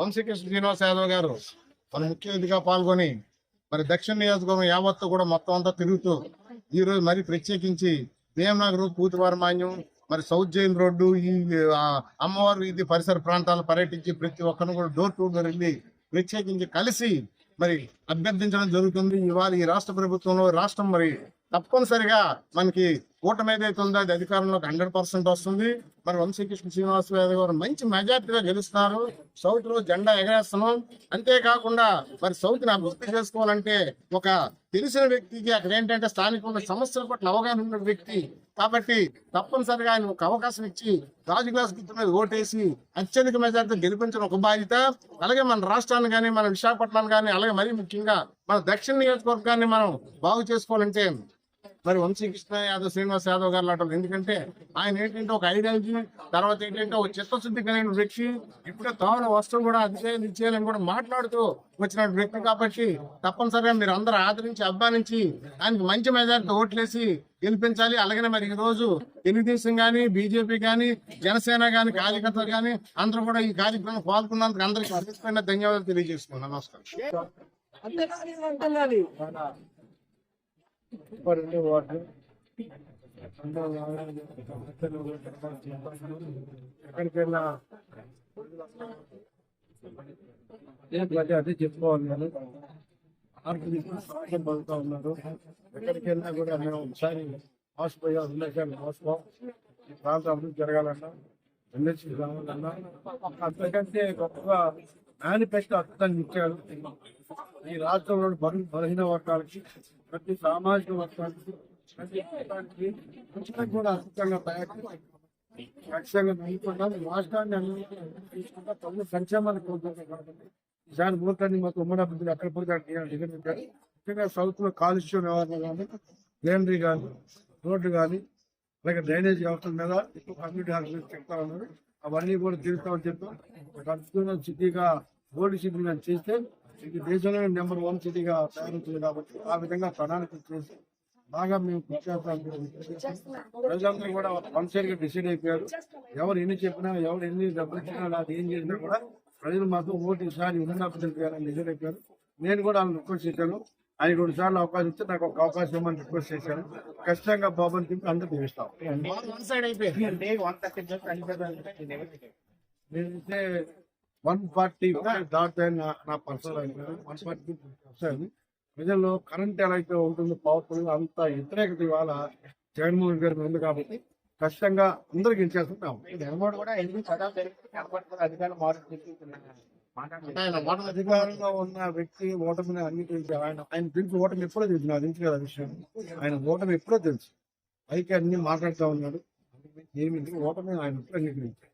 వంశీకృష్ణ శ్రీనివాస్ యాదవ్ గారు మన ముఖ్య అతిథిగా పాల్గొని మరి దక్షిణ నియోజకవర్గం యావత్తు కూడా మొత్తం అంతా తిరుగుతూ ఈ రోజు మరి ప్రత్యేకించి భీమనగర్, పూతివారమాన్యం, మరి సౌత్ జైన్ రోడ్డు, ఈ అమ్మవారి వీధి పరిసర ప్రాంతాలు పర్యటించి ప్రతి ఒక్కరిని కూడా డోర్ టు డోర్ వెళ్ళి ప్రత్యేకించి కలిసి మరి అభ్యర్థించడం జరుగుతుంది. ఇవాళ ఈ రాష్ట్ర ప్రభుత్వంలో రాష్ట్రం మరి తప్పనిసరిగా మనకి కూటమి ఏదైతే ఉందో అది అధికారంలోకి 100% వస్తుంది. మరి వంశీకృష్ణ శ్రీనివాస్ యాదవ్ గారు మంచి మెజార్టీగా గెలుస్తున్నారు. సౌత్ లో జెండా ఎగరేస్తున్నాం. అంతేకాకుండా మరి సౌత్ ని అభివృద్ధి చేసుకోవాలంటే ఒక తెలిసిన వ్యక్తికి అక్కడ ఏంటంటే స్థానికంగా సమస్యల పట్ల అవగాహన ఉన్న వ్యక్తి కాబట్టి తప్పనిసరిగా ఆయన ఒక అవకాశం ఇచ్చి రాజు గ్లాస్ గుర్తు మీద ఓటేసి అత్యధిక మెజార్టీతో గెలిపించిన ఒక బాధ్యత. అలాగే మన రాష్ట్రాన్ని కానీ, మన విశాఖపట్నాన్ని కానీ, అలాగే మరీ ముఖ్యంగా మన దక్షిణ నియోజకవర్గాన్ని మనం బాగు చేసుకోవాలంటే మరి వంశీకృష్ణ యాదవ్, శ్రీనివాస్ యాదవ్ గారు లాంటి. ఎందుకంటే ఆయన ఏంటంటే ఒక ఐడియాలజీ, తర్వాత ఏంటంటే ఒక చిత్తశుద్ధి కలిగిన వ్యక్తి. ఇప్పుడే తాను వస్తువు కూడా అది చేయాలని కూడా మాట్లాడుతూ వచ్చిన వ్యక్తి కాబట్టి తప్పనిసరిగా మీరు అందరూ ఆదరించి అభిమానించి ఆయనకి మంచి మెజారిటీ ఓట్లేసి గెలిపించాలి. అలాగే మరి ఈ రోజు తెలుగుదేశం కానీ, బీజేపీ కానీ, జనసేన కానీ, కార్యకర్తలు కానీ అందరూ కూడా ఈ కార్యక్రమం పాల్గొన్నందుకు అందరికీ అధికమైన ధన్యవాదాలు తెలియజేసుకున్నాను. నమస్కారం. అదే చెప్పుకోవాలి. పడుతూ ఉన్నారు. ఎక్కడికి వెళ్ళినా కూడా మేము ఒకసారి మోసపోయా మోసపో ఈ ప్రాంతం అభివృద్ధి జరగాలన్నా, ఎన్ఎస్సీ కావాలన్నా అంతకంటే గొప్పగా మేనిఫెస్టో అర్థాన్ని ఇచ్చారు. ఈ రాష్ట్రంలో బలహీన వర్గాలకి, ప్రతి సామాజిక వర్గానికి, ప్రతి వర్గానికి కూడా అద్భుతంగా ఖచ్చితంగా నమ్ముకుంటాం. రాష్ట్రాన్ని అన్ని తీసుకుంటా తొమ్మిది సంక్షేమాన్ని కోరుకుంటాం కాబట్టి ఈసారి మూర్ఖాన్ని మాకు ఉమ్మడి అభివృద్ధి ఎక్కడ పోతే ముఖ్యంగా సౌత్ లో కాలుష్యం వ్యవహారం కానీ, గ్రీనరీ కానీ, రోడ్డు కానీ, అలాగే డ్రైనేజ్ వ్యవస్థల మీద ఎక్కువ కమ్యూనిటీ హాల్ చెప్తా ఉన్నారు. అవన్నీ కూడా తీరుస్తామని చెప్పాం. ఒక అద్భుతమైన సిటీగా, గోల్డ్ సిటీగా చేస్తే ఇది దేశంలోనే నెంబర్ 1 సిటీగా తయారవుతుంది కాబట్టి ఆ విధంగా ప్రణాళిక చేసి బాగా మేము ప్రజలందరూ కూడా వన్ సైడ్ గా డిసైడ్ అయిపోయారు. ఎవరు ఎన్ని చెప్పినా, ఎవరు ఎన్ని డబ్బులు ఇచ్చినా, అది ఏం చేసినా కూడా ప్రజలు మాత్రం ఓటు ఈసారి ఉండాలని డిసైడ్ అయిపోయారు. నేను కూడా వాళ్ళని రిక్వెస్ట్ చేశాను. ఆయన 2 సార్లు అవకాశం ఇస్తే నాకు ఒక అవకాశం ఇవ్వమని రిక్వెస్ట్ చేశాను. ఖచ్చితంగా బాబుని తిప్పి అందరూ తీస్తాం. నేనైతే 140 దాటాను నా పర్సనల్ 140 ప్రజల్లో కరెంట్ ఎలా అయితే ఉంటుందో పవర్ఫుల్ అంత వ్యతిరేకత ఇవాళ జగన్మోహన్ గారి ఉంది కాబట్టి ఖచ్చితంగా అందరూ గెలిచేస్తున్నాం. అధికారంలో ఉన్న వ్యక్తి ఓటమిని అంగీకరించి ఆయన తెలుసు. ఓటమి ఎప్పుడో తెలుసు, నాకు తెలుసు కదా విషయం. ఆయన ఓటమి ఎప్పుడో తెలుసు. పైకి అన్ని మాట్లాడుతూ ఉన్నాడు. ఏమి ఓటమి ఆయన ఎప్పుడు అంగీకరించారు.